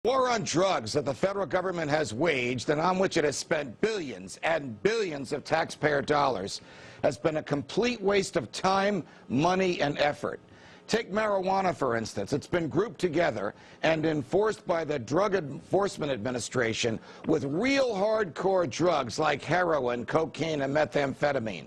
War on drugs that the federal government has waged and on which it has spent billions and billions of taxpayer dollars has been a complete waste of time, money, and effort. Take marijuana, for instance. It's been grouped together and enforced by the Drug Enforcement Administration with real hardcore drugs like heroin, cocaine, and methamphetamine.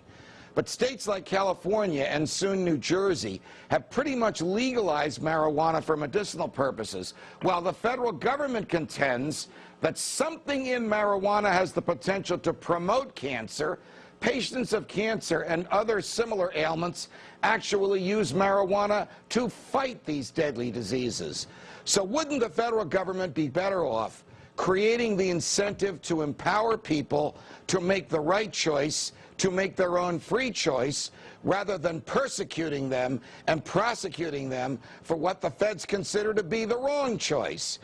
But states like California and soon New Jersey have pretty much legalized marijuana for medicinal purposes, while the federal government contends that something in marijuana has the potential to promote cancer. Patients of cancer and other similar ailments actually use marijuana to fight these deadly diseases. So wouldn't the federal government be better off creating the incentive to empower people to make the right choice, to make their own free choice, rather than persecuting them and prosecuting them for what the feds consider to be the wrong choice?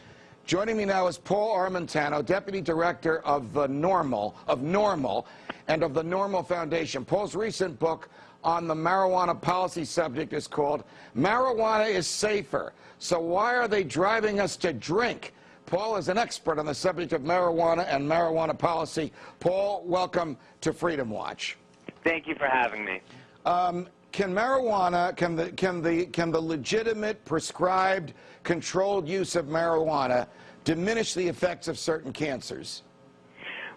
Joining me now is Paul Armentano, Deputy Director of the NORML and of the NORML Foundation. Paul's recent book on the marijuana policy subject is called Marijuana is Safer, So Why Are They Driving Us to Drink? Paul is an expert on the subject of marijuana and marijuana policy. Paul, welcome to Freedom Watch. Thank you for having me. Can the legitimate, prescribed, controlled use of marijuana diminish the effects of certain cancers?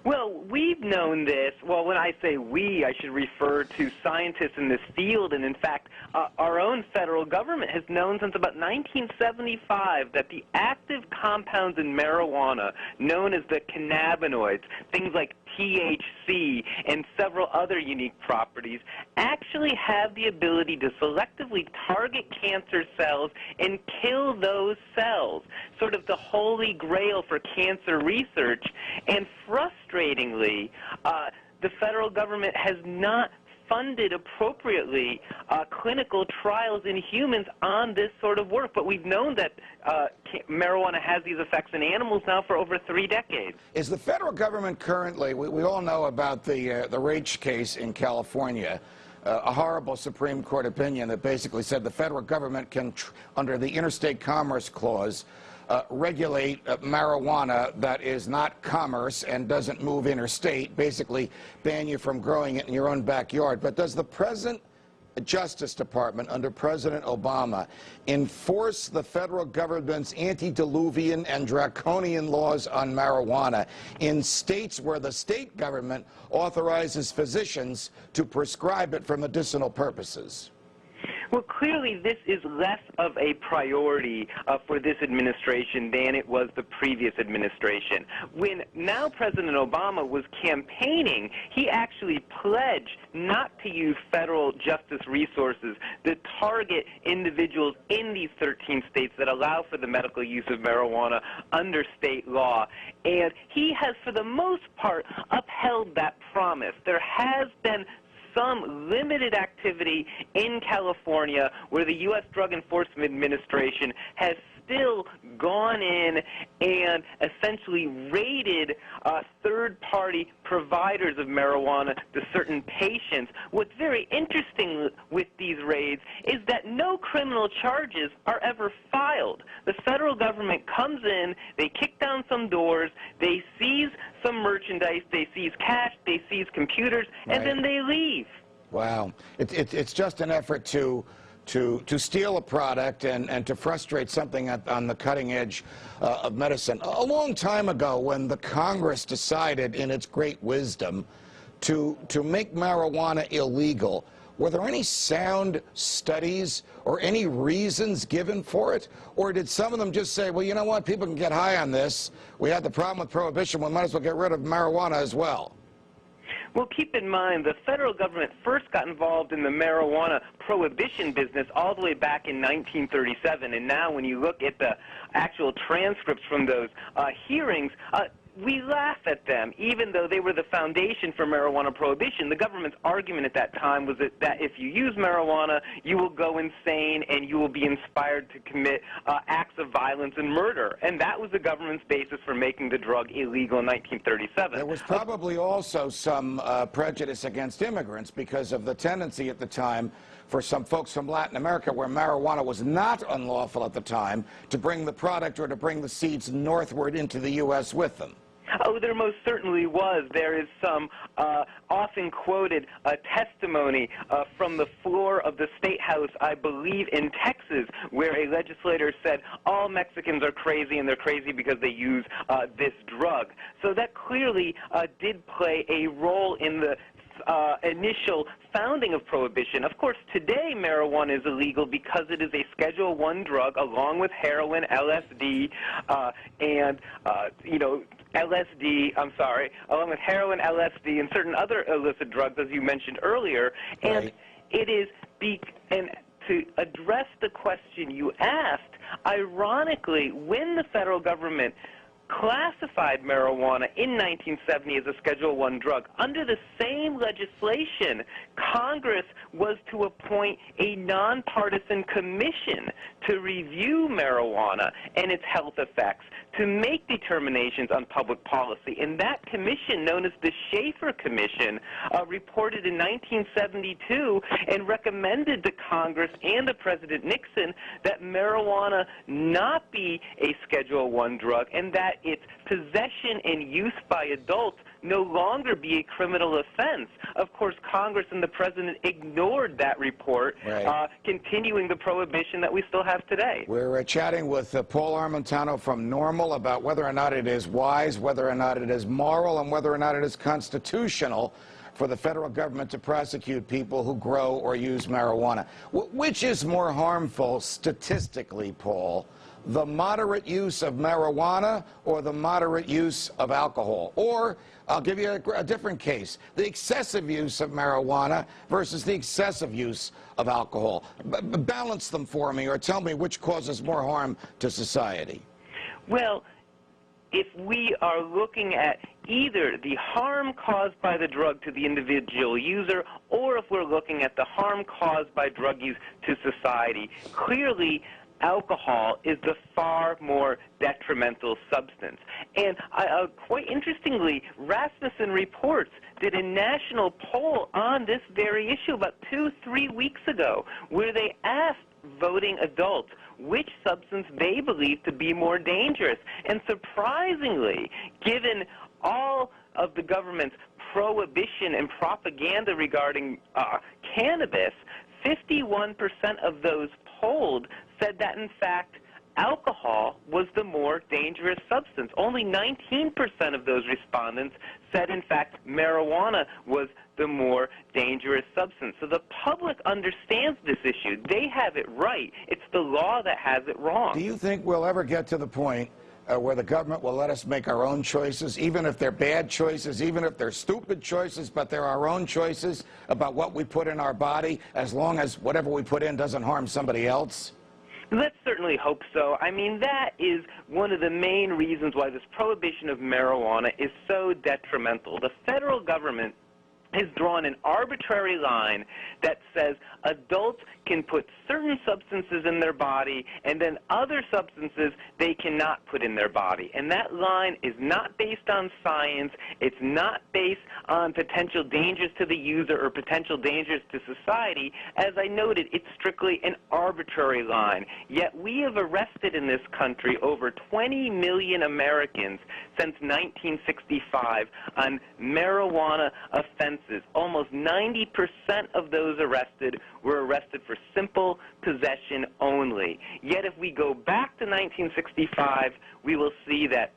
Well, we've known this. Well, when I say we, I should refer to scientists in this field. And in fact, our own federal government has known since about 1975 that the active compounds in marijuana, known as the cannabinoids, things like THC and several other unique properties, actually have the ability to selectively target cancer cells and kill those cells, sort of the holy grail for cancer research. And frustratingly, the federal government has not funded appropriately clinical trials in humans on this sort of work. But we've known that marijuana has these effects in animals now for over 3 decades. Is the federal government currently, we all know about the Raich case in California, a horrible Supreme Court opinion that basically said the federal government can, under the Interstate Commerce Clause, regulate marijuana that is not commerce and doesn't move interstate, basically ban you from growing it in your own backyard. But does the present Justice Department under President Obama enforce the federal government's antediluvian and draconian laws on marijuana in states where the state government authorizes physicians to prescribe it for medicinal purposes? Well, clearly this is less of a priority for this administration than it was the previous administration. When now President Obama was campaigning, he actually pledged not to use federal justice resources to target individuals in these 13 states that allow for the medical use of marijuana under state law. And he has, for the most part, upheld that promise. There has been some limited activity in California where the U.S. Drug Enforcement Administration has still gone in and essentially raided third-party providers of marijuana to certain patients. What's very interesting with these raids is that no criminal charges are ever filed. The federal government comes in, they kick down some doors, they seize some merchandise, they seize cash, they seize computers, and then they leave. Wow. It's just an effort to steal a product and to frustrate something on the cutting edge of medicine. A long time ago, when the Congress decided in its great wisdom to make marijuana illegal, were there any sound studies or any reasons given for it? Or did some of them just say, well, you know what, people can get high on this. We had the problem with prohibition, we might as well get rid of marijuana as well? Well, keep in mind, the federal government first got involved in the marijuana prohibition business all the way back in 1937, and now when you look at the actual transcripts from those hearings, we laugh at them, even though they were the foundation for marijuana prohibition. The government's argument at that time was that if you use marijuana, you will go insane and you will be inspired to commit acts of violence and murder. And that was the government's basis for making the drug illegal in 1937. There was probably also some prejudice against immigrants because of the tendency at the time for some folks from Latin America where marijuana was not unlawful at the time to bring the product or to bring the seeds northward into the U.S. with them? Oh, there most certainly was. There is some often quoted testimony from the floor of the State House, I believe in Texas, where a legislator said all Mexicans are crazy and they're crazy because they use this drug. So that clearly did play a role in the initial founding of Prohibition. Of course, today marijuana is illegal because it is a Schedule I drug along with heroin, LSD, along with heroin, LSD, and certain other illicit drugs, as you mentioned earlier. And right. it is, and to address the question you asked, ironically, when the federal government classified marijuana in 1970 as a Schedule I drug, under the same legislation, Congress was to appoint a nonpartisan commission to review marijuana and its health effects, to make determinations on public policy. And that commission, known as the Schaefer Commission, reported in 1972 and recommended to Congress and to President Nixon that marijuana not be a Schedule I drug and that its possession and use by adults no longer be a criminal offense. Of course, Congress and the President ignored that report, right. Continuing the prohibition that we still have today. We're chatting with Paul Armentano from NORML about whether or not it is wise, whether or not it is moral, and whether or not it is constitutional for the federal government to prosecute people who grow or use marijuana. Which is more harmful statistically, Paul? The moderate use of marijuana or the moderate use of alcohol? Or, I'll give you a different case, the excessive use of marijuana versus the excessive use of alcohol. Balance them for me, or tell me which causes more harm to society. Well, if we are looking at either the harm caused by the drug to the individual user, or if we're looking at the harm caused by drug use to society, clearly alcohol is the far more detrimental substance. And quite interestingly, Rasmussen Reports did a national poll on this very issue about 2-3 weeks ago, where they asked voting adults which substance they believe to be more dangerous. And surprisingly, given all of the government's prohibition and propaganda regarding cannabis, 51% of those polled said that, in fact, alcohol was the more dangerous substance. Only 19% of those respondents said, in fact, marijuana was the more dangerous substance. So the public understands this issue. They have it right. It's the law that has it wrong. Do you think we'll ever get to the point where the government will let us make our own choices, even if they're bad choices, even if they're stupid choices, but they're our own choices about what we put in our body, as long as whatever we put in doesn't harm somebody else? Let's certainly hope so. I mean, that is one of the main reasons why this prohibition of marijuana is so detrimental. The federal government has drawn an arbitrary line that says adults can put certain substances in their body and then other substances they cannot put in their body. And that line is not based on science. It's not based on potential dangers to the user or potential dangers to society. As I noted, it's strictly an arbitrary line. Yet we have arrested in this country over 20 million Americans since 1965 on marijuana offenses. Almost 90% of those arrested were arrested for simple possession only. Yet if we go back to 1965, we will see that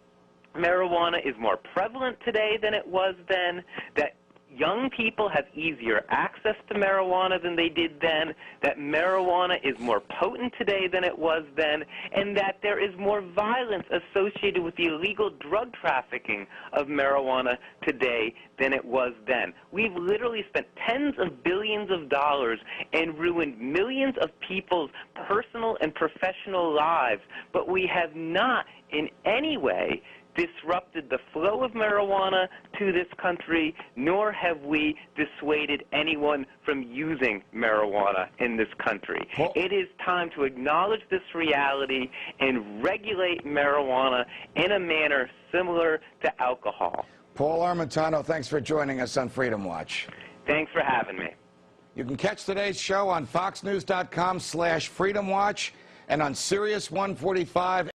marijuana is more prevalent today than it was then, that young people have easier access to marijuana than they did then, that marijuana is more potent today than it was then, and that there is more violence associated with the illegal drug trafficking of marijuana today than it was then. We've literally spent tens of billions of dollars and ruined millions of people's personal and professional lives, but we have not in any way disrupted the flow of marijuana to this country, nor have we dissuaded anyone from using marijuana in this country. It is time to acknowledge this reality and regulate marijuana in a manner similar to alcohol. Paul Armentano, thanks for joining us on Freedom Watch. Thanks for having me. You can catch today's show on foxnews.com/freedomwatch and on Sirius 145.